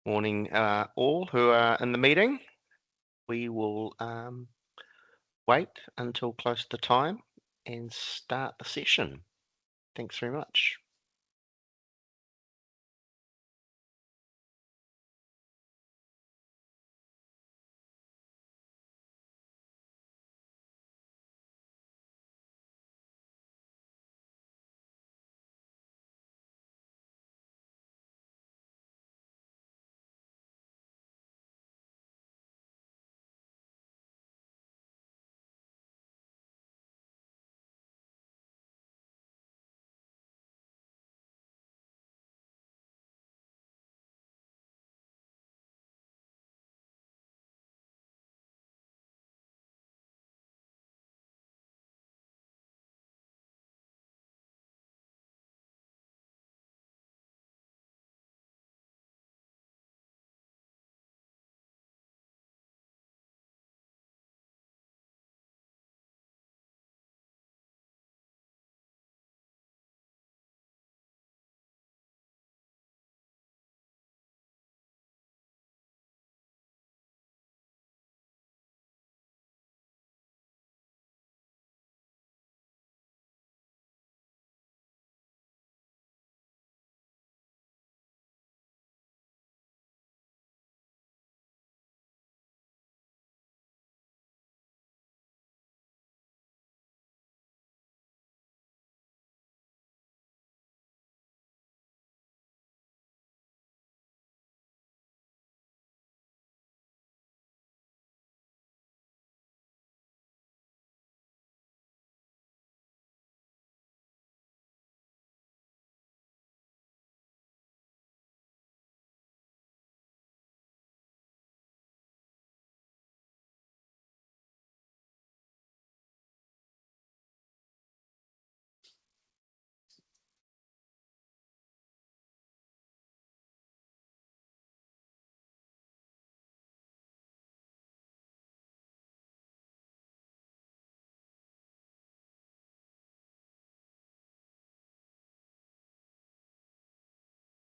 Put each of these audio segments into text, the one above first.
Morning, all who are in the meeting. We will wait until close to time and start the session. Thanks very much.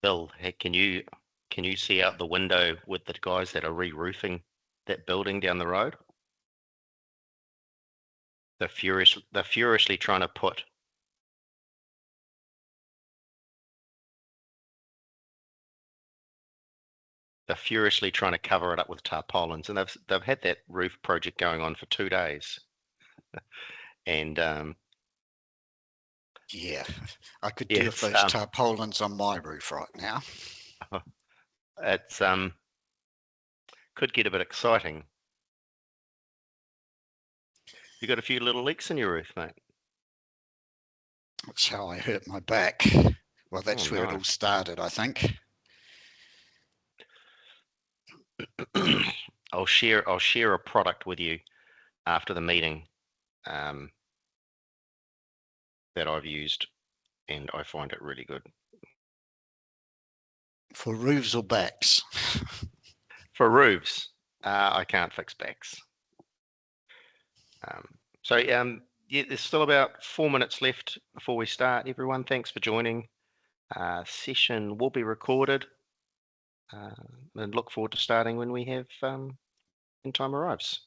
Bill, hey, can you see out the window with the guys that are re-roofing that building down the road? They're furiously trying to put cover it up with tarpaulins, and they've had that roof project going on for 2 days. And Yeah, I could yeah, do with those tarpaulins on my roof right now. it's could get a bit exciting. You got a few little leaks in your roof, mate. That's how I hurt my back. Well, that's where it all started, I think. I'll share a product with you after the meeting that I've used, and I find it really good. For roofs or backs? For roofs, I can't fix backs. Yeah, there's still about 4 minutes left before we start. Everyone, thanks for joining. Session will be recorded, and look forward to starting when we have when time arrives.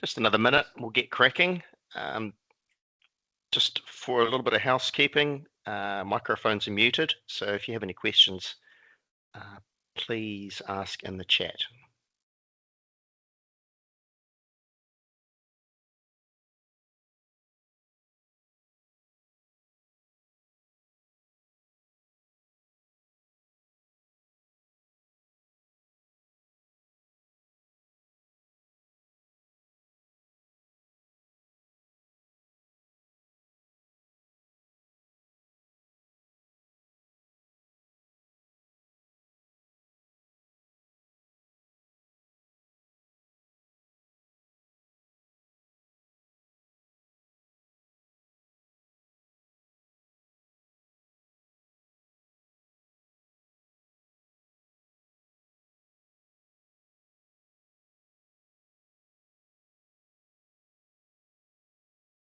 Just another minute, we'll get cracking. Just for a little bit of housekeeping, microphones are muted, so if you have any questions, please ask in the chat.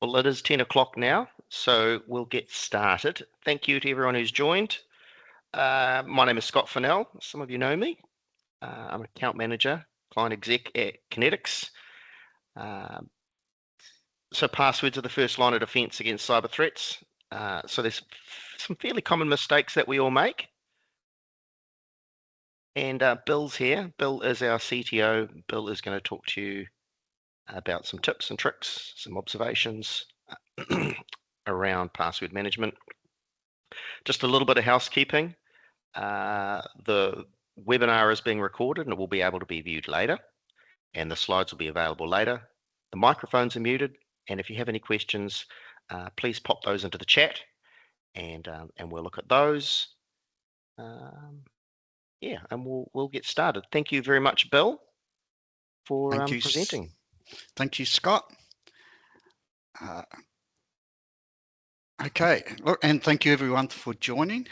Well, it is 10 o'clock now, so we'll get started. Thank you to everyone who's joined. My name is Scott Fennell. Some of you know me. I'm an account manager, client exec at Kinetics. So passwords are the first line of defense against cyber threats. So there's some fairly common mistakes that we all make. And Bill's here. Bill is our CTO. Bill is going to talk to you about some tips and tricks, some observations around password management. Just a little bit of housekeeping. The webinar is being recorded and it will be able to be viewed later, and the slides will be available later. The microphones are muted, and if you have any questions, please pop those into the chat, and we'll look at those. Yeah, and we'll get started. Thank you very much, Bill, for presenting. Thank you, Scott. Okay, look, and thank you everyone for joining.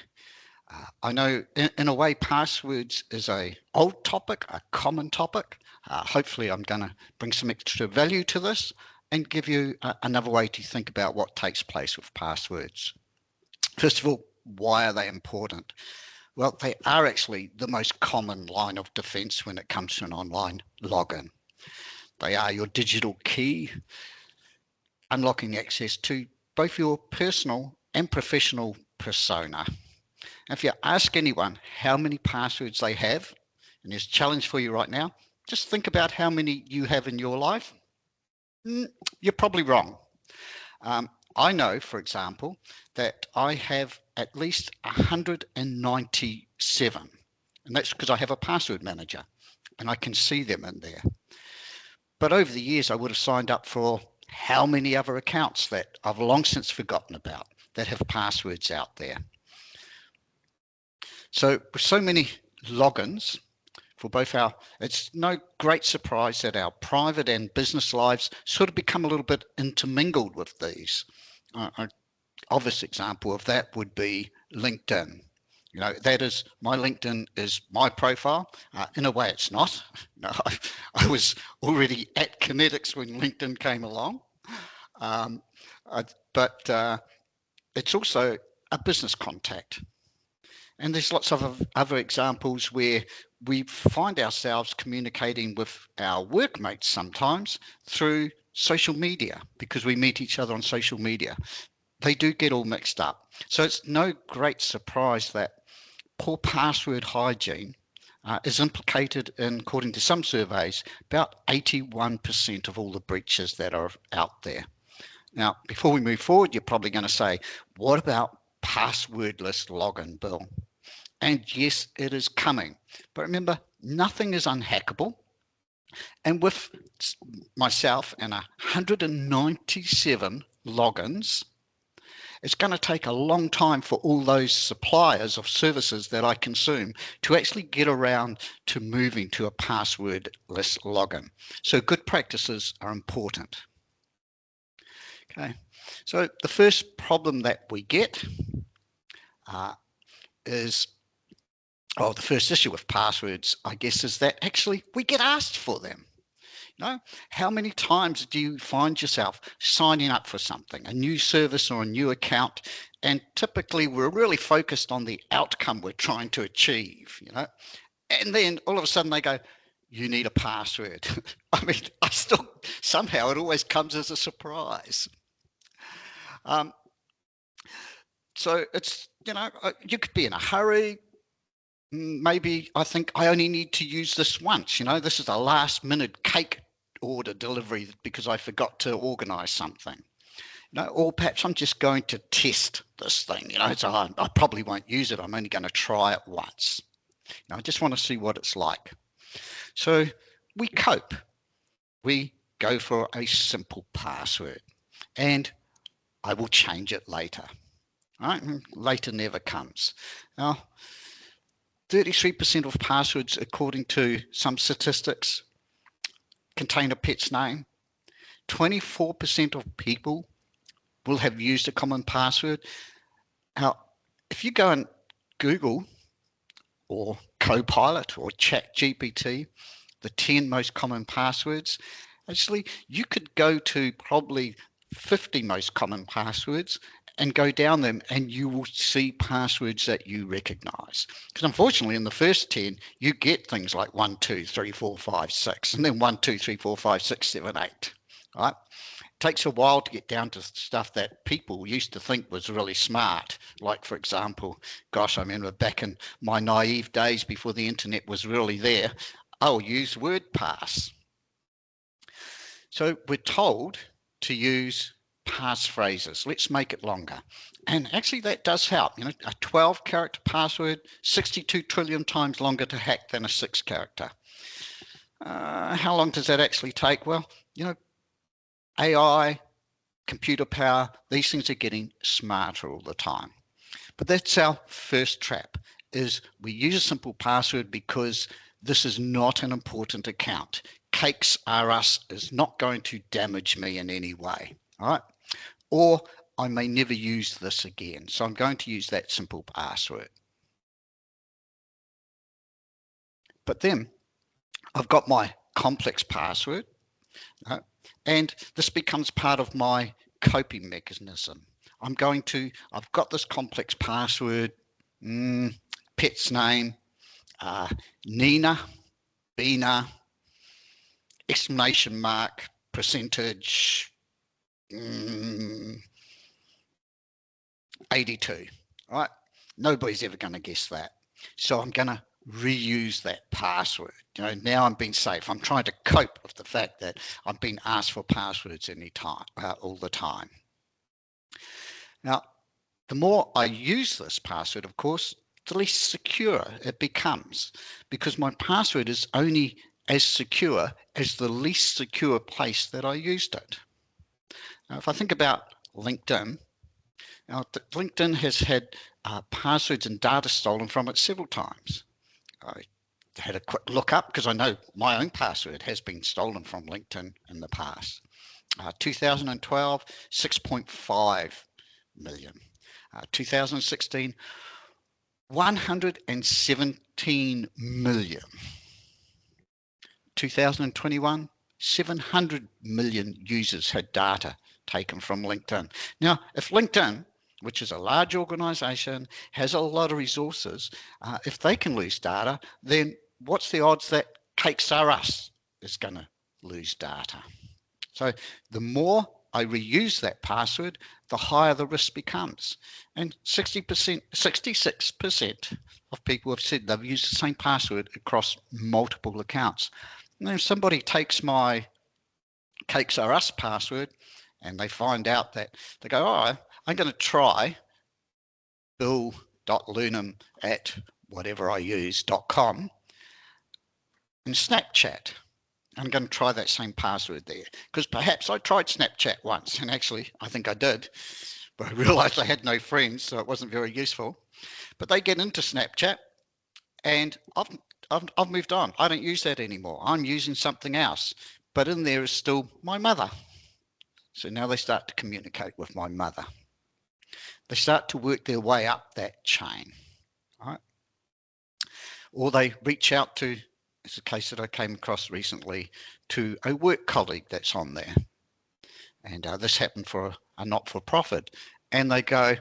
I know in a way passwords is a old topic, a common topic. Hopefully I'm going to bring some extra value to this and give you another way to think about what takes place with passwords. First of all, why are they important? Well, they are actually the most common line of defense when it comes to an online login. They are your digital key, unlocking access to both your personal and professional persona. If you ask anyone how many passwords they have, and there's a challenge for you right now, just think about how many you have in your life. You're probably wrong. I know, for example, that I have at least 197, and that's because I have a password manager and I can see them in there. But over the years, I would have signed up for how many other accounts that I've long since forgotten about that have passwords out there. So with so many logins for both it's no great surprise that our private and business lives sort of become a little bit intermingled with these. An obvious example of that would be LinkedIn. You know, that is, my LinkedIn is my profile. In a way, it's not. No, I was already at Kinetics when LinkedIn came along. But it's also a business contact. And there's lots of other examples where we find ourselves communicating with our workmates sometimes through social media because we meet each other on social media. They do get all mixed up. So it's no great surprise that poor password hygiene is implicated in, according to some surveys, about 81% of all the breaches that are out there. Now, before we move forward, you're probably going to say, what about passwordless login, Bill? And yes, it is coming. But remember, nothing is unhackable. And with myself and 197 logins, it's going to take a long time for all those suppliers of services that I consume to actually get around to moving to a passwordless login. So good practices are important. Okay, so the first problem that we get the first issue with passwords, I guess, is that actually we get asked for them. You know, how many times do you find yourself signing up for something, a new service or a new account, and typically we're really focused on the outcome we're trying to achieve, you know, and then all of a sudden they go, you need a password. I mean, somehow it always comes as a surprise. So it's, you could be in a hurry. Maybe I think I only need to use this once. This is a last minute cake order delivery because I forgot to organize something. Or perhaps I'm just going to test this thing, so I probably won't use it. I'm only going to try it once. I just want to see what it's like. So we cope. We go for a simple password, and I will change it later. Right? Later never comes. Now, 33% of passwords, according to some statistics, contain a pet's name. 24% of people will have used a common password. Now, if you go and Google or Copilot or ChatGPT, the 10 most common passwords, actually, you could go to probably 50 most common passwords and go down them, and you will see passwords that you recognize. Because unfortunately, in the first 10, you get things like 1, 2, 3, 4, 5, 6, and then 1, 2, 3, 4, 5, 6, 7, 8. Right? It takes a while to get down to stuff that people used to think was really smart. Like, for example, gosh, I remember back in my naive days before the internet was really there, I'll use WordPass. So we're told to use passphrases. Let's make it longer. And actually that does help. A 12-character password, 62 trillion times longer to hack than a 6-character. How long does that actually take? Well, AI, computer power, these things are getting smarter all the time. But that's our first trap, is we use a simple password because this is not an important account. Cakes R Us is not going to damage me in any way. All right? Or I may never use this again. So I'm going to use that simple password. But then I've got my complex password, and this becomes part of my coping mechanism. I've got this complex password, pet's name, Nina, Bina, exclamation mark, percentage, 82, right? Nobody's ever going to guess that. So I'm going to reuse that password. Now I'm being safe. I'm trying to cope with the fact that I'm being asked for passwords all the time. Now, the more I use this password, of course, the less secure it becomes, because my password is only as secure as the least secure place that I used it. Now, if I think about LinkedIn, LinkedIn has had passwords and data stolen from it several times. I had a quick look up because I know my own password has been stolen from LinkedIn in the past. 2012, 6.5 million. 2016, 117 million. 2021, 700 million users had data taken from LinkedIn. Now, if LinkedIn, which is a large organization, has a lot of resources, if they can lose data, then what's the odds that Cakes R Us is going to lose data? So the more I reuse that password, the higher the risk becomes. And 66% of people have said they've used the same password across multiple accounts. And if somebody takes my Cakes R Us password and they find out that, they go, oh, I'm going to try bill.lunam@whatever-I-use.com and Snapchat. I'm going to try that same password there, because perhaps I tried Snapchat once, and actually I think I did, but I realized I had no friends, so it wasn't very useful. But they get into Snapchat, and I've moved on. I don't use that anymore. I'm using something else, but in there is still my mother. So now they start to communicate with my mother. They start to work their way up that chain, right? Or they reach out to, it's a case that I came across recently, to a work colleague that's on there. And this happened for a not-for-profit. And they go,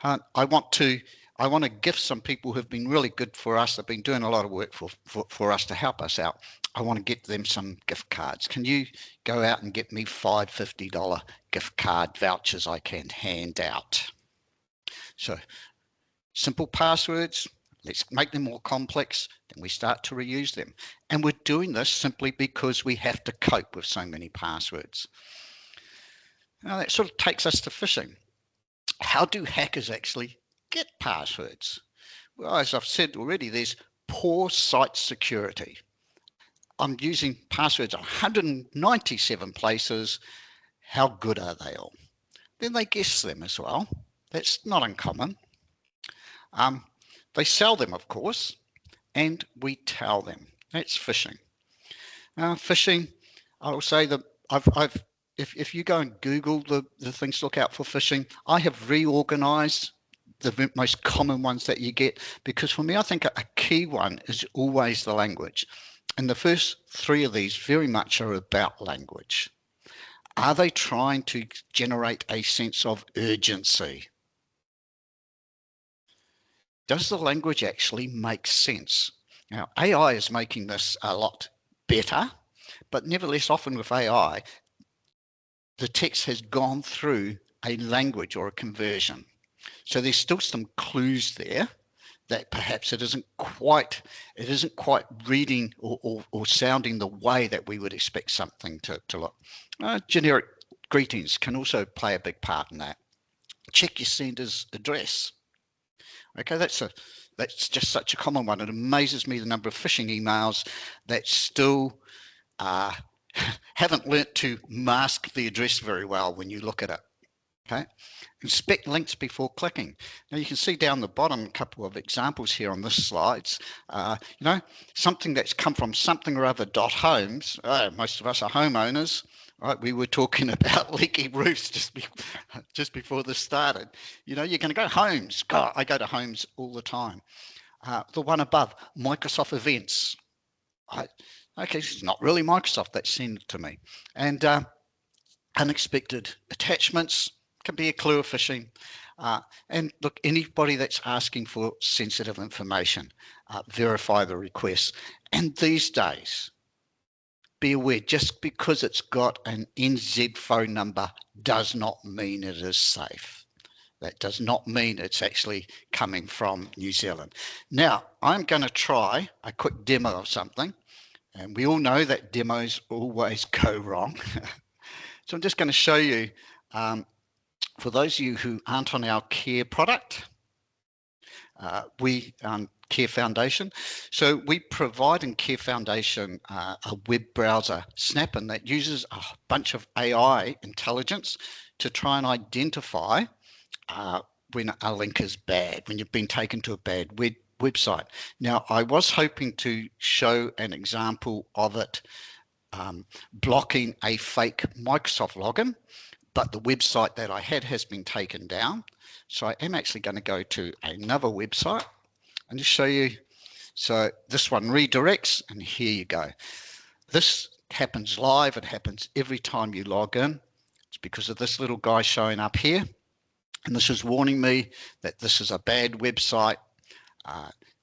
I want to I want to gift some people who've been really good for us. They've been doing a lot of work for us to help us out. I want to get them some gift cards. Can you go out and get me 5 $50 gift card vouchers I can hand out? So simple passwords, let's make them more complex, then we start to reuse them. And we're doing this simply because we have to cope with so many passwords. Now that sort of takes us to phishing. How do hackers actually get passwords? Well, as I've said already, there's poor site security. I'm using passwords 197 places. How good are they all? Then they guess them as well. That's not uncommon. They sell them, of course, and we tell them. That's phishing. Phishing, I will say that if you go and Google the things to look out for phishing, I have reorganized the most common ones that you get, because for me, I think a key one is always the language. And the first 3 of these very much are about language. Are they trying to generate a sense of urgency? Does the language actually make sense? Now, AI is making this a lot better, but nevertheless, often with AI, the text has gone through a language or a conversion. So there's still some clues there that perhaps it isn't quite reading or sounding the way that we would expect something to look. Generic greetings can also play a big part in that. Check your sender's address. Okay, that's just such a common one. It amazes me the number of phishing emails that still haven't learnt to mask the address very well when you look at it. Okay, inspect links before clicking. Now you can see down the bottom a couple of examples here on this slides. Something that's come from something or other .homes. Most of us are homeowners, right? We were talking about leaky roofs just before this started. You're going to go homes. God, I go to homes all the time. The one above, Microsoft Events. Okay, it's not really Microsoft that sent it to me. And unexpected attachments can be a clue of phishing. And look, anybody that's asking for sensitive information, verify the request. And these days, be aware, just because it's got an NZ phone number does not mean it is safe. That does not mean it's actually coming from New Zealand. Now, I'm going to try a quick demo of something. And we all know that demos always go wrong. So I'm just going to show you, for those of you who aren't on our Care product, Care Foundation. So we provide in Care Foundation a web browser snap-in that uses a bunch of AI intelligence to try and identify when a link is bad, when you've been taken to a bad website. Now, I was hoping to show an example of it blocking a fake Microsoft login, but the website that I had has been taken down. So I am actually going to go to another website and just show you. So this one redirects, and here you go. This happens live. It happens every time you log in. It's because of this little guy showing up here. And this is warning me that this is a bad website.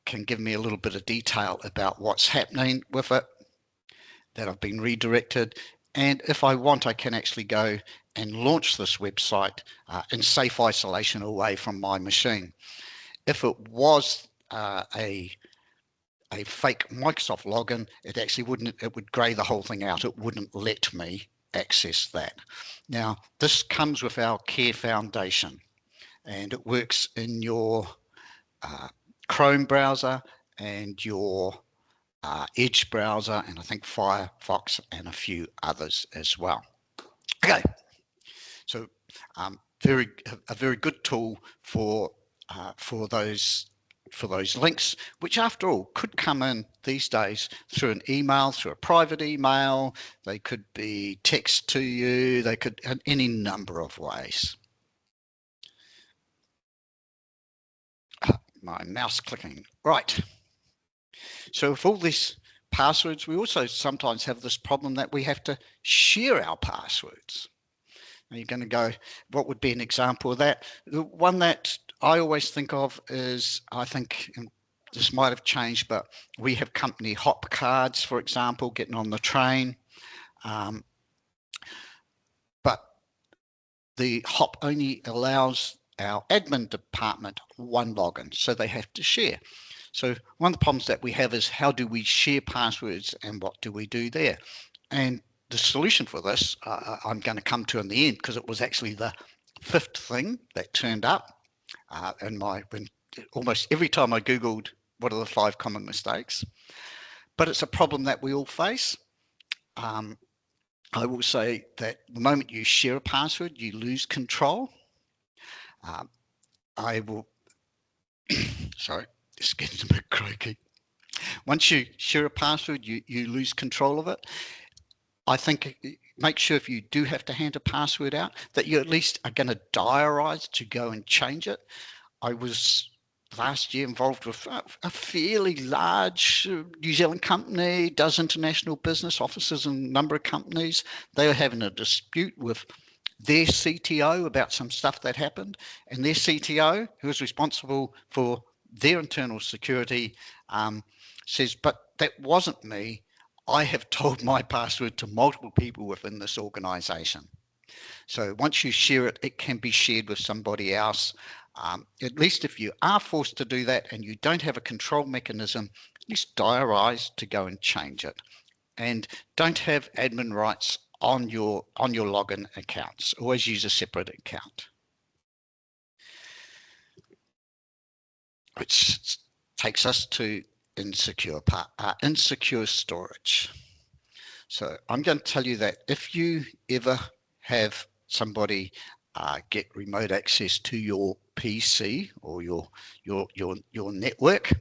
Can give me a little bit of detail about what's happening with it, that I've been redirected. And if I want, I can actually go and launch this website in safe isolation away from my machine. If it was a fake Microsoft login, it actually wouldn't, it would grey the whole thing out. It wouldn't let me access that. Now, this comes with our Care Foundation, and it works in your Chrome browser and your Edge browser, and I think Firefox and a few others as well. Okay, so a very good tool for those links, which after all could come in these days through an email, through a private email. They could be text to you. They could in any number of ways. My mouse clicking. Right. So with all these passwords, we also sometimes have this problem that we have to share our passwords. Are you going to go, what would be an example of that? The one that I always think of is, I think this might have changed, but we have company hop cards, for example, getting on the train. But the hop only allows our admin department one login, so they have to share. So one of the problems that we have is, how do we share passwords and what do we do there? And the solution for this, I'm going to come to in the end, because it was actually the fifth thing that turned up when almost every time I Googled what are the 5 common mistakes. But it's a problem that we all face. I will say that the moment you share a password, you lose control. I will, sorry, just getting a bit croaky. Once you share a password, you lose control of it. I think make sure if you do have to hand a password out, that you at least are going to diarize to go and change it. I was last year involved with a fairly large New Zealand company, does international business, offices in a number of companies. They were having a dispute with their CTO about some stuff that happened, and their CTO, who was responsible for their internal security, says, but that wasn't me. I have told my password to multiple people within this organization. So once you share it, it can be shared with somebody else. At least if you are forced to do that and you don't have a control mechanism, at least diarize to go and change it. And don't have admin rights on your login accounts. Always use a separate account. Which takes us to insecure storage. So I'm going to tell you that if you ever have somebody get remote access to your PC or your network,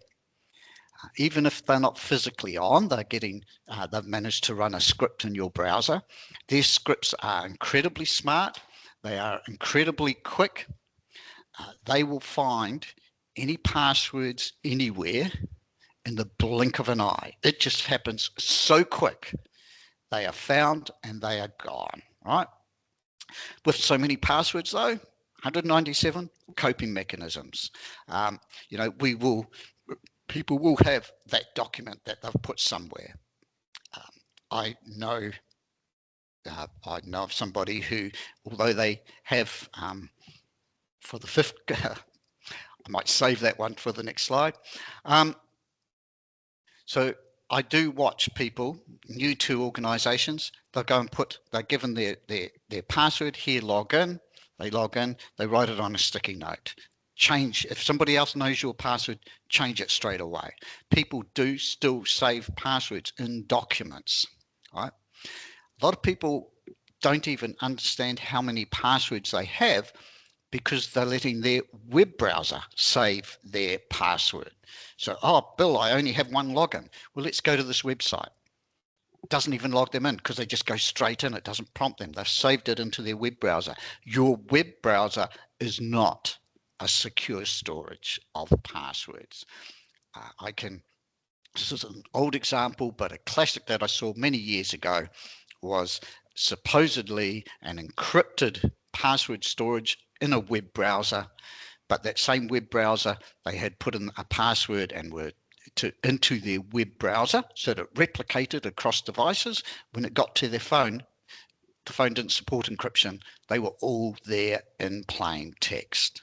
even if they're not physically on, they've managed to run a script in your browser. Their scripts are incredibly smart. They are incredibly quick. They will find any passwords anywhere in the blink of an eye. It just happens so quick. They are found and they are gone, right? With so many passwords though, 197 coping mechanisms. People will have that document that they've put somewhere. I know of somebody who, although they have, for the fifth, I might save that one for the next slide. So I do watch people new to organizations. They'll go and they're given their password, here, log in, they write it on a sticky note. Change, if somebody else knows your password, change it straight away. People do still save passwords in documents, right? A lot of people don't even understand how many passwords they have because they're letting their web browser save their password. So, oh, Bill, I only have one login. Well, let's go to this website. It doesn't even log them in because they just go straight in. It doesn't prompt them. They've saved it into their web browser. Your web browser is not a secure storage of passwords. This is an old example, but a classic that I saw many years ago was supposedly an encrypted password storage in a web browser, but that same web browser, they had put in a password and were into their web browser so that it replicated across devices. When it got to their phone, the phone didn't support encryption. They were all there in plain text.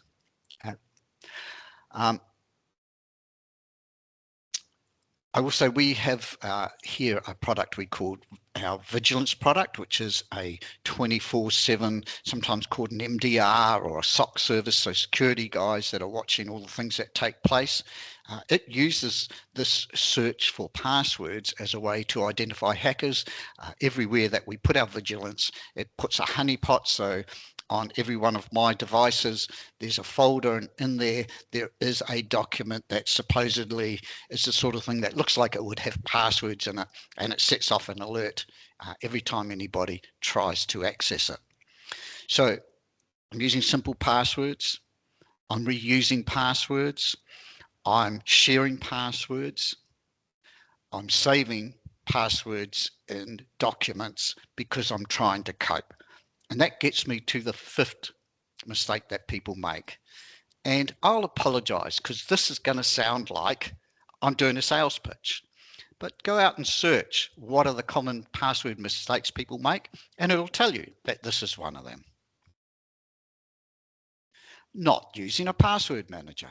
I will say we have here a product we call our Vigilance product, which is a 24/7, sometimes called an MDR or a SOC service, so security guys that are watching all the things that take place. It uses this search for passwords as a way to identify hackers. Everywhere that we put our vigilance, it puts a honeypot, so on every one of my devices, there's a folder, and in there is a document that supposedly is the sort of thing that looks like it would have passwords in it, and it sets off an alert every time anybody tries to access it. So I'm using simple passwords. I'm reusing passwords. I'm sharing passwords. I'm saving passwords in documents because I'm trying to cope. And that gets me to the fifth mistake that people make. And I'll apologize because this is going to sound like I'm doing a sales pitch. But go out and search what are the common password mistakes people make, and it'll tell you that this is one of them. Not using a password manager.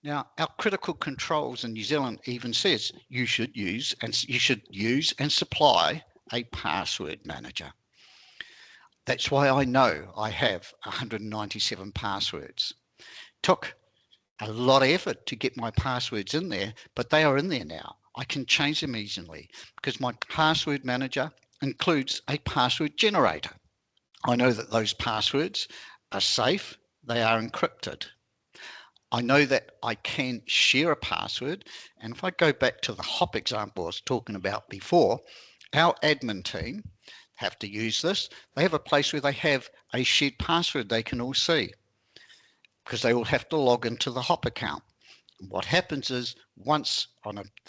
Now, our critical controls in New Zealand even says you should use and supply a password manager. That's why I know I have 197 passwords. Took a lot of effort to get my passwords in there, but they are in there now. I can change them easily because my password manager includes a password generator. I know that those passwords are safe, they are encrypted. I know that I can share a password, and if I go back to the hop example I was talking about before, our admin team have to use this. They have a place where they have a shared password they can all see because they all have to log into the hop account. What happens is once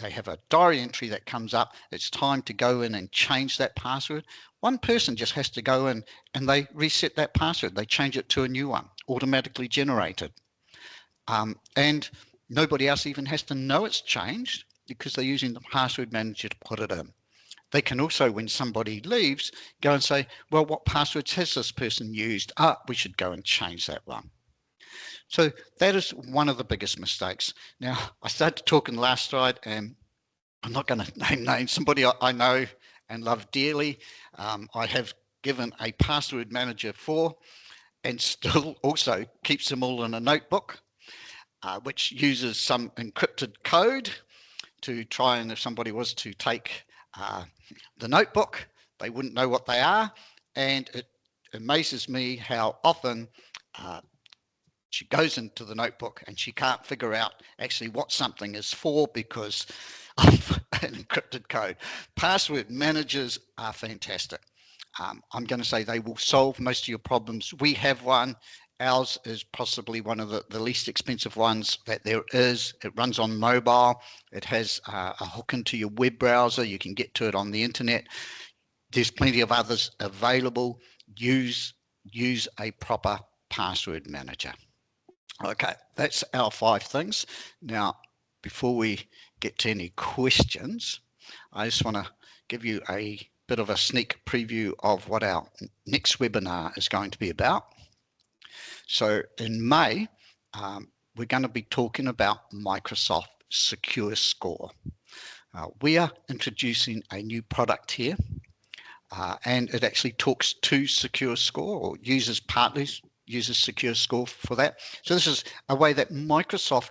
they have a diary entry that comes up, it's time to go in and change that password. One person just has to go in and they reset that password. They change it to a new one, automatically generated. And nobody else even has to know it's changed because they're using the password manager to put it in. They can also, when somebody leaves, go and say, well, what passwords has this person used? We should go and change that one. So that is one of the biggest mistakes. Now, I started talking last slide, and I'm not going to name names. Somebody I know and love dearly, I have given a password manager for, and still also keeps them all in a notebook, which uses some encrypted code to try, and if somebody was to take the notebook, they wouldn't know what they are. And it amazes me how often she goes into the notebook and she can't figure out actually what something is for because of an encrypted code. Password managers are fantastic. I'm going to say they will solve most of your problems. We have one. Ours is possibly one of the least expensive ones that there is. It runs on mobile. It has a hook into your web browser. You can get to it on the internet. There's plenty of others available. Use a proper password manager. Okay, that's our 5 things. Now, before we get to any questions, I just want to give you a bit of a sneak preview of what our next webinar is going to be about. So in May, we're going to be talking about Microsoft Secure Score. We are introducing a new product here, and it actually talks to Secure Score, or uses Secure Score for that. So this is a way that Microsoft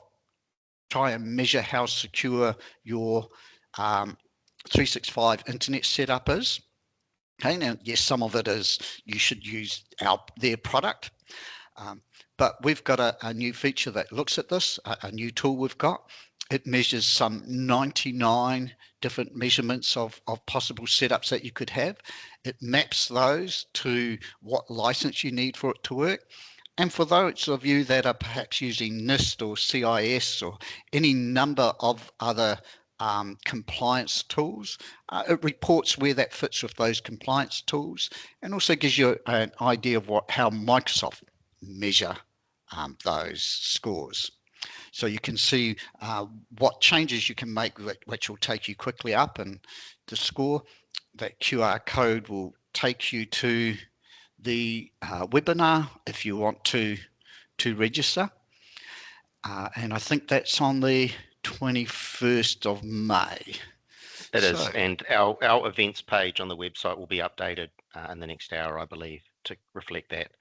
try and measure how secure your 365 internet setup is. Okay, now yes, some of it is you should use their product, but we've got a new feature that looks at this, a new tool we've got. It measures some 99 different measurements of possible setups that you could have. It maps those to what license you need for it to work. And for those of you that are perhaps using NIST or CIS or any number of other compliance tools, it reports where that fits with those compliance tools, and also gives you an idea of how Microsoft measure those scores. So you can see what changes you can make, which will take you quickly up and the score. That QR code will take you to the webinar if you want to register. And I think that's on the 21st of May. It is, and our events page on the website will be updated in the next hour, I believe, to reflect that.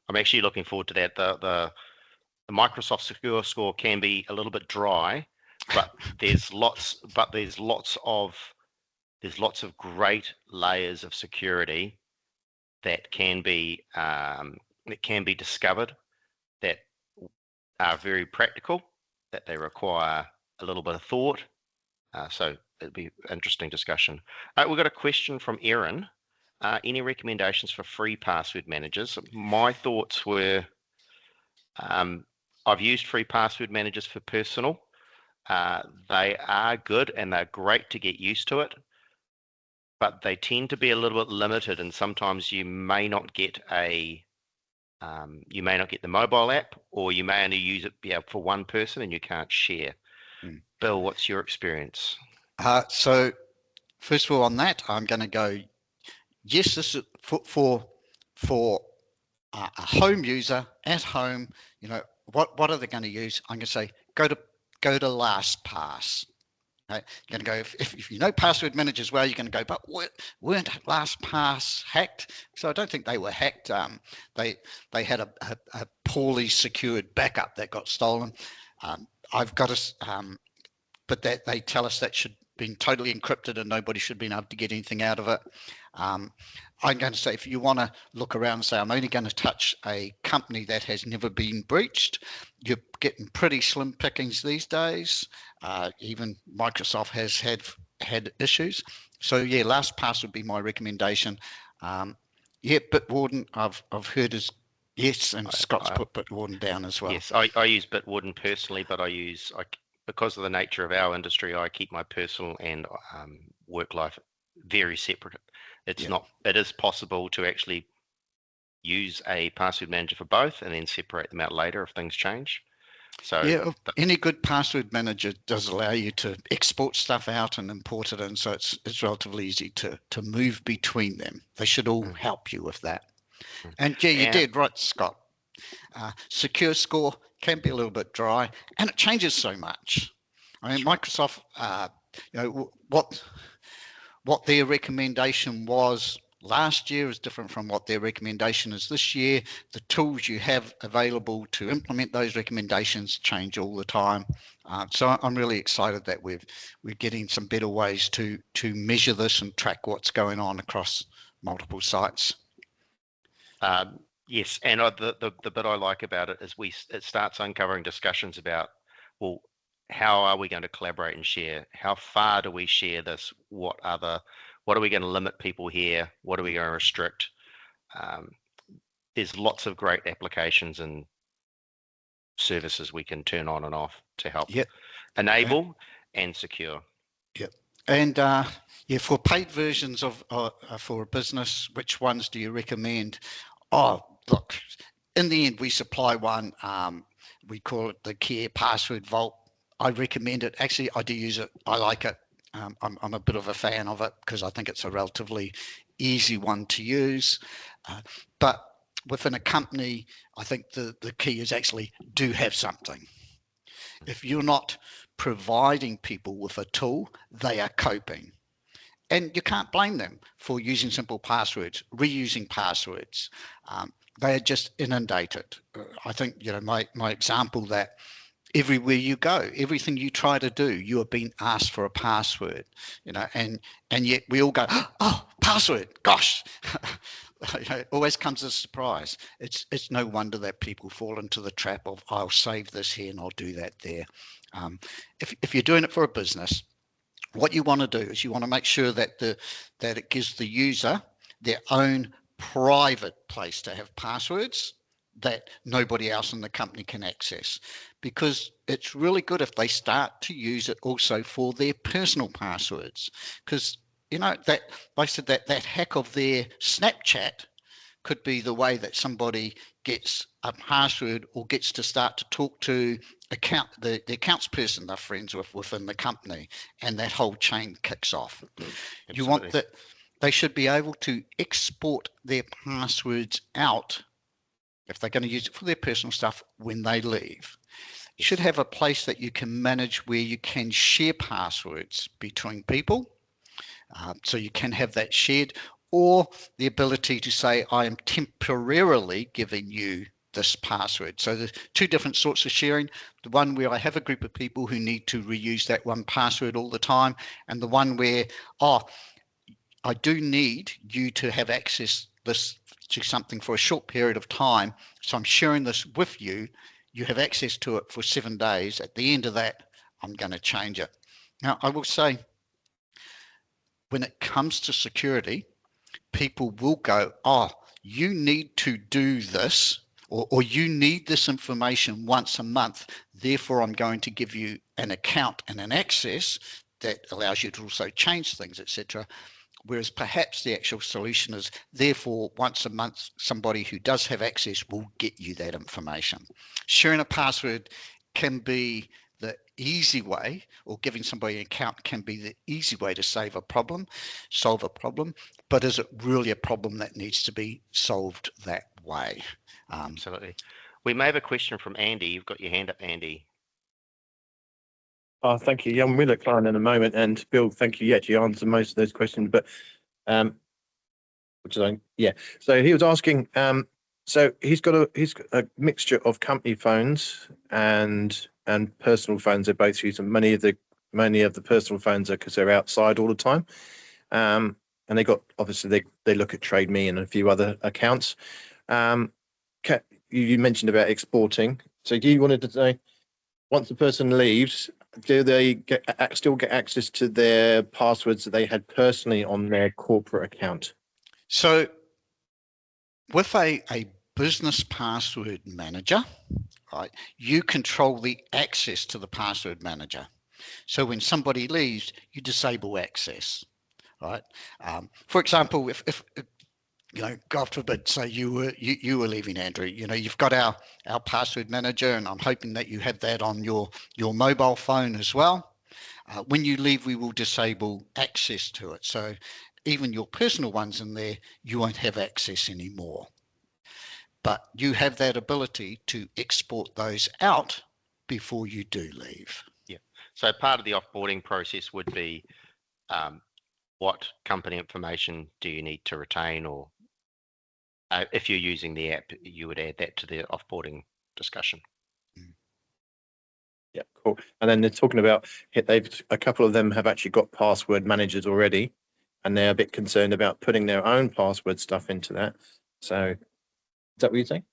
I'm actually looking forward to that. The Microsoft Secure Score can be a little bit dry, but there's lots of great layers of security that can be discovered, that are very practical, that they require a little bit of thought. So it'll be an interesting discussion. We've got a question from Erin. Any recommendations for free password managers? My thoughts were, I've used free password managers for personal. They are good and they're great to get used to it. but they tend to be a little bit limited, and sometimes you may not get the mobile app, or you may only use it for one person and you can't share. Bill, what's your experience? So first of all, on that, I'm going to go, yes, this is for a home user at home. What are they going to use? I'm going to say go to LastPass. Right? You're going to go, if you know password managers well, you're going to go, but weren't LastPass hacked? So I don't think they were hacked. They had a poorly secured backup that got stolen. But that they tell us that should be totally encrypted and nobody should be able to get anything out of it. I'm going to say, if you want to look around and say, I'm only going to touch a company that has never been breached, you're getting pretty slim pickings these days. Even Microsoft has had issues. So yeah, LastPass would be my recommendation. Bitwarden I've heard is yes, and Scott's put Bitwarden down as well. Yes, I use Bitwarden personally, but because of the nature of our industry, I keep my personal and work life very separate. It is possible to actually use a password manager for both and then separate them out later if things change. So yeah, any good password manager does allow you to export stuff out and import it in, so it's relatively easy to move between them. They should all help you with that. And yeah, you did right, Scott. Secure Score can be a little bit dry, and it changes so much. I mean, Microsoft, what their recommendation was last year is different from what their recommendation is this year. The tools you have available to implement those recommendations change all the time. So I'm really excited that we're getting some better ways to measure this and track what's going on across multiple sites. Yes, and the bit I like about it is it starts uncovering discussions about, well, how are we going to collaborate and share? How far do we share this? What are we going to limit people here? What are we going to restrict? There's lots of great applications and services we can turn on and off to help enable and secure. Yep. And for paid versions of for a business, which ones do you recommend? Oh, look, in the end, we supply one. We call it the Care Password Vault. I recommend it. Actually, I do use it. I like it. I'm a bit of a fan of it because I think it's a relatively easy one to use. But within a company, I think the key is actually do have something. If you're not providing people with a tool, they are coping. And you can't blame them for using simple passwords, reusing passwords. They are just inundated. I think, my example that everywhere you go, everything you try to do, you are being asked for a password, and yet we all go, oh, password, gosh. It always comes as a surprise. It's no wonder that people fall into the trap of, I'll save this here and I'll do that there. If you're doing it for a business, what you want to do is you want to make sure that it gives the user their own private place to have passwords that nobody else in the company can access, because it's really good if they start to use it also for their personal passwords, because that I said that hack of their Snapchat could be the way that somebody gets a password or gets to start to talk to the accounts person they're friends with within the company, and that whole chain kicks off. Absolutely. You want that they should be able to export their passwords out if they're going to use it for their personal stuff when they leave. You should have a place that you can manage where you can share passwords between people. So you can have that shared, or the ability to say, I am temporarily giving you this password. So there's two different sorts of sharing. The one where I have a group of people who need to reuse that one password all the time, and the one where, I do need you to have access this to something for a short period of time. So I'm sharing this with you. You have access to it for 7 days. At the end of that, I'm going to change it. Now, I will say, when it comes to security, people will go, you need to do this, or you need this information once a month. Therefore, I'm going to give you an account and an access that allows you to also change things, etc. Whereas perhaps the actual solution is, therefore, once a month, somebody who does have access will get you that information. Sharing a password can be the easy way, or giving somebody an account can be the easy way to solve a problem, but is it really a problem that needs to be solved that way? Absolutely. We may have a question from Andy. You've got your hand up, Andy. Oh, thank you. Yeah, we'll look fine in a moment. And Bill, thank you. Yeah, you answered most of those questions, but so he was asking, so he's got a mixture of company phones and personal phones. They're both using many of the personal phones because they're outside all the time. And they got, obviously they look at Trade Me and a few other accounts. You mentioned about exporting. So you wanted to say, once the person leaves, do they still get access to their passwords that they had personally on their corporate account? So with a business password manager, right, you control the access to the password manager. So when somebody leaves, you disable access, right? For example, if you know, God forbid, say you were leaving, Andrew, you know, you've got our password manager, and I'm hoping that you have that on your mobile phone as well. When you leave, we will disable access to it. So even your personal ones in there, you won't have access anymore. But you have that ability to export those out before you do leave. Yeah. So part of the offboarding process would be what company information do you need to retain, or if you're using the app, you would add that to the offboarding discussion. Yeah, cool. And then they're talking about a couple of them have actually got password managers already, and they're a bit concerned about putting their own password stuff into that. So is that what you're saying?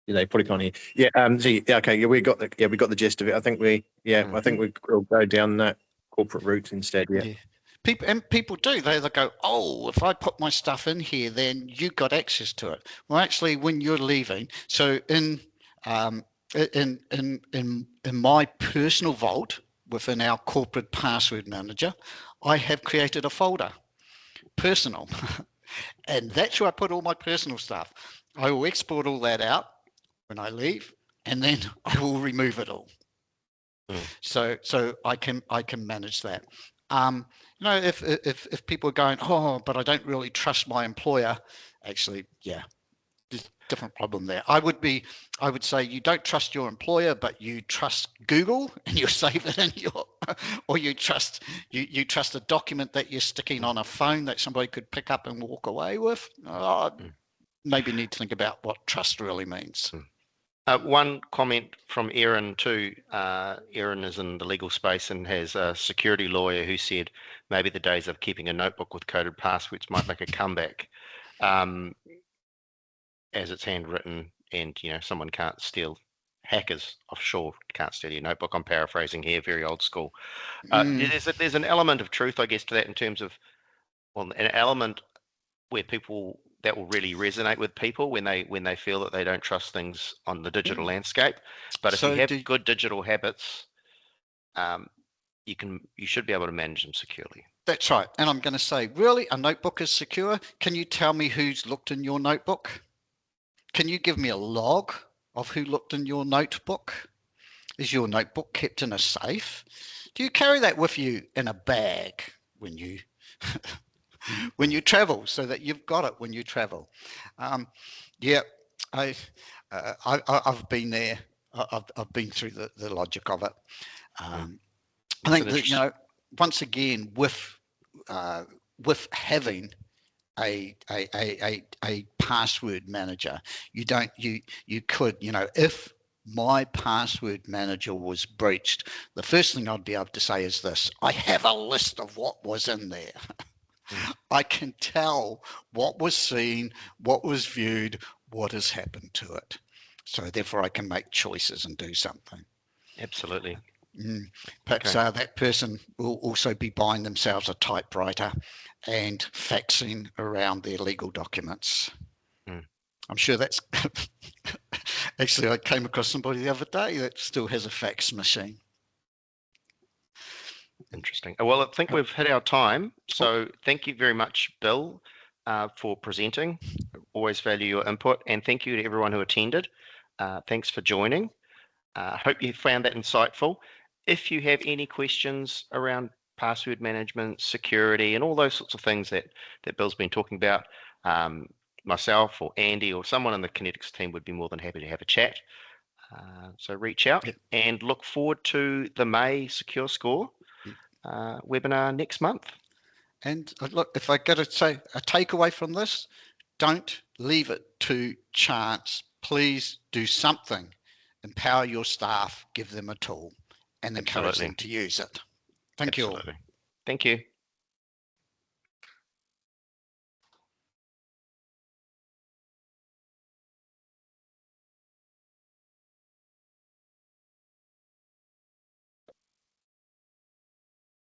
They probably can't hear. Yeah. Okay. Yeah, we got the gist of it. I think I think we'll go down that corporate route instead. Yeah. People do. They go, oh, if I put my stuff in here, then you got access to it. Well, actually, when you're leaving, so in my personal vault within our corporate password manager, I have created a folder, personal, and that's where I put all my personal stuff. I will export all that out when I leave, and then I will remove it all. So I can manage that. You know, if people are going, oh, but I don't really trust my employer, actually, yeah, there's a different problem there. I would say you don't trust your employer, but you trust Google, and you save it in your, or you trust a document that you're sticking on a phone that somebody could pick up and walk away with. Maybe need to think about what trust really means. One comment from Erin too. Erin is in the legal space and has a security lawyer who said maybe the days of keeping a notebook with coded passwords might make a comeback, as it's handwritten, and someone can't steal. Hackers offshore can't steal your notebook. I'm paraphrasing here, very old school. There's an element of truth, I guess, to that in terms of, well, an element where that will really resonate with people when they feel that they don't trust things on the digital landscape. But if you have good digital habits, you should be able to manage them securely. That's right. And I'm going to say, really, a notebook is secure? Can you tell me who's looked in your notebook? Can you give me a log of who looked in your notebook? Is your notebook kept in a safe? Do you carry that with you in a bag when you when you travel, so that you've got it when you travel? I've been there. I've been through the logic of it. I think that, once again, with having a password manager, you could, if my password manager was breached, the first thing I'd be able to say is this: I have a list of what was in there. I can tell what was seen, what was viewed, what has happened to it. So therefore I can make choices and do something. Absolutely. Perhaps that person will also be buying themselves a typewriter and faxing around their legal documents. I'm sure that's actually, I came across somebody the other day that still has a fax machine. Interesting. Well, I think we've hit our time. So thank you very much, Bill, for presenting. Always value your input. And thank you to everyone who attended. Thanks for joining. Hope you found that insightful. If you have any questions around password management, security, and all those sorts of things that Bill's been talking about, myself or Andy or someone in the Kinetics team would be more than happy to have a chat. So reach out and look forward to the May Secure Score webinar next month. And look, if I got to say a takeaway from this, don't leave it to chance. Please do something. Empower your staff, give them a tool, and encourage them to use it. Thank you all. Thank you.